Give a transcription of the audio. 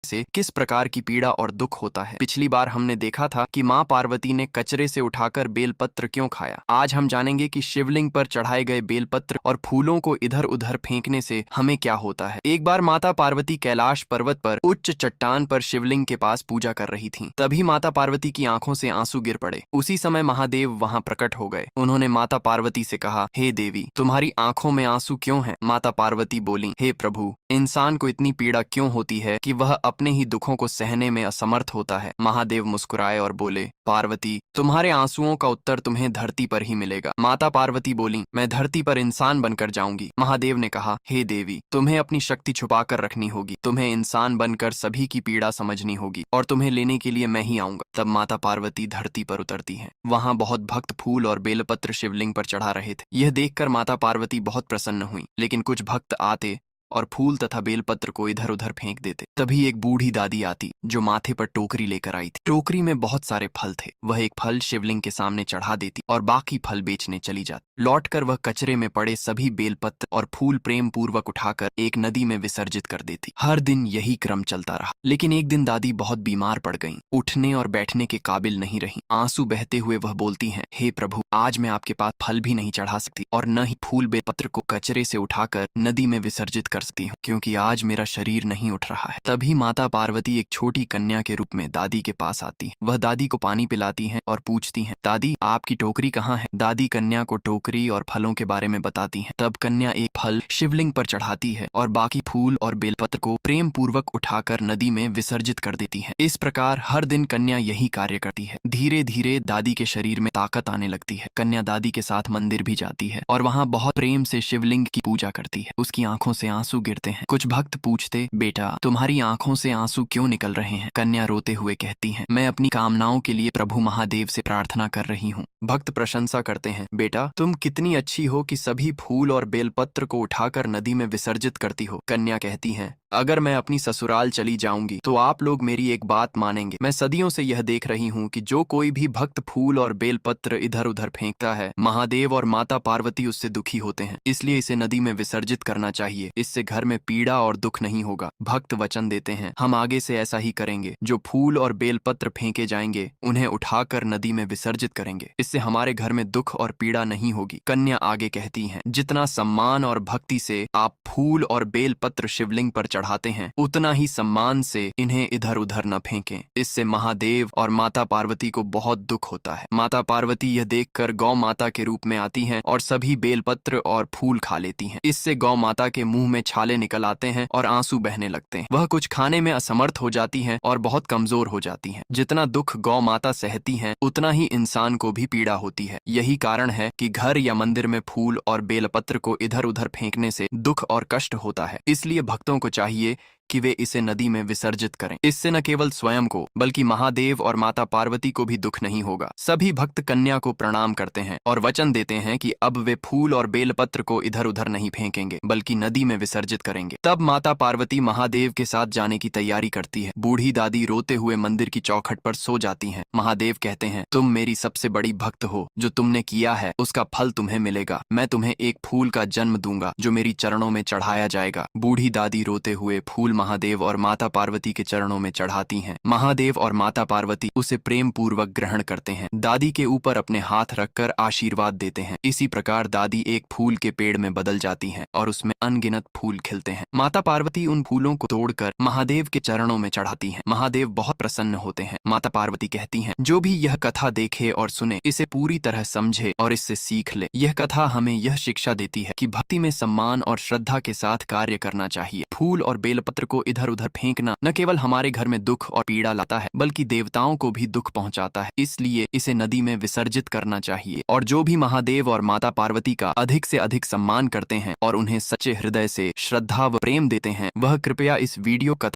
से किस प्रकार की पीड़ा और दुख होता है। पिछली बार हमने देखा था कि माँ पार्वती ने कचरे से उठाकर बेलपत्र क्यों खाया। आज हम जानेंगे कि शिवलिंग पर चढ़ाए गए बेलपत्र और फूलों को इधर उधर फेंकने से हमें क्या होता है। एक बार माता पार्वती कैलाश पर्वत पर उच्च चट्टान पर शिवलिंग के पास पूजा कर रही थीं। तभी माता पार्वती की आंखों से आंसू गिर पड़े। उसी समय महादेव वहां प्रकट हो गए। उन्होंने माता पार्वती से कहा, हे देवी, तुम्हारी आंखों में आंसू क्यों हैं? माता पार्वती बोली, हे प्रभु, इंसान को इतनी पीड़ा क्यों होती है कि वह अपने ही दुखों को सहने में असमर्थ होता है। महादेव मुस्कुराए और बोले, पार्वती, तुम्हारे आंसुओं का उत्तर तुम्हें धरती पर ही मिलेगा। माता पार्वती बोली, मैं धरती पर इंसान बनकर जाऊंगी। महादेव ने कहा, हे देवी, तुम्हें अपनी शक्ति छुपा कर रखनी होगी। तुम्हें इंसान बनकर सभी की पीड़ा समझनी होगी और तुम्हें लेने के लिए मैं ही आऊंगा। तब माता पार्वती धरती पर उतरती हैं। वहां बहुत भक्त फूल और बेलपत्र शिवलिंग पर चढ़ा रहे थे। यह देखकर माता पार्वती बहुत प्रसन्न हुई, लेकिन कुछ भक्त आते और फूल तथा बेलपत्र को इधर उधर फेंक देते। तभी एक बूढ़ी दादी आती जो माथे पर टोकरी लेकर आई थी। टोकरी में बहुत सारे फल थे। वह एक फल शिवलिंग के सामने चढ़ा देती और बाकी फल बेचने चली जाती। लौटकर वह कचरे में पड़े सभी बेलपत्र और फूल प्रेम पूर्वक उठाकर एक नदी में विसर्जित कर देती। हर दिन यही क्रम चलता रहा। लेकिन एक दिन दादी बहुत बीमार पड़ गईं। उठने और बैठने के काबिल नहीं रही। आंसू बहते हुए वह बोलती हैं, हे प्रभु, आज मैं आपके पास फल भी नहीं चढ़ा सकती और न ही फूल बेलपत्र को कचरे से उठाकर नदी में विसर्जित कर सकती हूँ, क्योंकि आज मेरा शरीर नहीं उठ रहा है। तभी माता पार्वती एक छोटी कन्या के रूप में दादी के पास आती है। वह दादी को पानी पिलाती हैं और पूछती हैं, दादी, आपकी टोकरी कहाँ है? दादी कन्या को टोकरी और फलों के बारे में बताती हैं। तब कन्या एक फल शिवलिंग पर चढ़ाती है और बाकी फूल और बेलपत्र को प्रेम पूर्वक उठाकर नदी में विसर्जित कर देती है। इस प्रकार हर दिन कन्या यही कार्य करती है। धीरे धीरे दादी के शरीर में ताकत आने लगती है। कन्या दादी के साथ मंदिर भी जाती है और वहाँ बहुत प्रेम से शिवलिंग की पूजा करती है। उसकी आंखों से आंसू गिरते हैं। कुछ भक्त पूछते, बेटा, तुम्हारी आंखों से आंसू क्यों निकल रहे हैं? कन्या रोते हुए कहती है, मैं अपनी कामनाओं के लिए प्रभु महादेव से प्रार्थना कर रही हूँ। भक्त प्रशंसा करते हैं, बेटा, तुम कितनी अच्छी हो कि सभी फूल और बेलपत्र को उठाकर नदी में विसर्जित करती हो। कन्या कहती है, अगर मैं अपनी ससुराल चली जाऊंगी तो आप लोग मेरी एक बात मानेंगे। मैं सदियों से यह देख रही हूँ कि जो कोई भी भक्त फूल और बेलपत्र इधर उधर फेंकता है, महादेव और माता पार्वती उससे दुखी होते हैं। इसलिए इसे नदी में विसर्जित करना चाहिए। इससे घर में पीड़ा और दुख नहीं होगा। भक्त वचन देते हैं, हम आगे से ऐसा ही करेंगे। जो फूल और बेलपत्र फेंके जाएंगे उन्हें उठाकर नदी में विसर्जित करेंगे। इससे हमारे घर में दुख और पीड़ा नहीं होगी। कन्या आगे कहती हैं, जितना सम्मान और भक्ति से आप फूल और बेलपत्र शिवलिंग पर चढ़ाते हैं, उतना ही सम्मान से इन्हें इधर उधर न फेंकें। इससे महादेव और माता पार्वती को बहुत दुख होता है। माता पार्वती यह देखकर गौ माता के रूप में आती हैं और सभी बेलपत्र और फूल खा लेती हैं। इससे गौ माता के मुंह में छाले निकल आते हैं और आंसू बहने लगते हैं। वह कुछ खाने में असमर्थ हो जाती हैं और बहुत कमजोर हो जाती हैं। जितना दुख गौ माता सहती हैं, उतना ही इंसान को भी पीड़ा होती है। यही कारण है कि घर या मंदिर में फूल और बेलपत्र को इधर उधर फेंकने से दुख और कष्ट होता है। इसलिए भक्तों को चाहिए कि वे इसे नदी में विसर्जित करें। इससे न केवल स्वयं को बल्कि महादेव और माता पार्वती को भी दुख नहीं होगा। सभी भक्त कन्या को प्रणाम करते हैं और वचन देते हैं कि अब वे फूल और बेलपत्र को इधर उधर नहीं फेंकेंगे बल्कि नदी में विसर्जित करेंगे। तब माता पार्वती महादेव के साथ जाने की तैयारी करती है। बूढ़ी दादी रोते हुए मंदिर की चौखट पर सो जाती हैं। महादेव कहते हैं, तुम मेरी सबसे बड़ी भक्त हो। जो तुमने किया है उसका फल तुम्हें मिलेगा। मैं तुम्हें एक फूल का जन्म दूंगा जो मेरी चरणों में चढ़ाया जाएगा। बूढ़ी दादी रोते हुए फूल महादेव और माता पार्वती के चरणों में चढ़ाती हैं। महादेव और माता पार्वती उसे प्रेम पूर्वक ग्रहण करते हैं। दादी के ऊपर अपने हाथ रखकर आशीर्वाद देते हैं। इसी प्रकार दादी एक फूल के पेड़ में बदल जाती हैं और उसमें अनगिनत फूल खिलते हैं। माता पार्वती उन फूलों को तोड़कर महादेव के चरणों में चढ़ाती हैं। महादेव बहुत प्रसन्न होते हैं। माता पार्वती कहती हैं, जो भी यह कथा देखे और सुने, इसे पूरी तरह समझे और इससे सीख ले। यह कथा हमें यह शिक्षा देती है कि भक्ति में सम्मान और श्रद्धा के साथ कार्य करना चाहिए। फूल और बेलपत्र को इधर उधर फेंकना न केवल हमारे घर में दुख और पीड़ा लाता है, बल्कि देवताओं को भी दुख पहुंचाता है। इसलिए इसे नदी में विसर्जित करना चाहिए। और जो भी महादेव और माता पार्वती का अधिक से अधिक सम्मान करते हैं और उन्हें सच्चे हृदय से श्रद्धा व प्रेम देते हैं, वह कृपया इस वीडियो कथा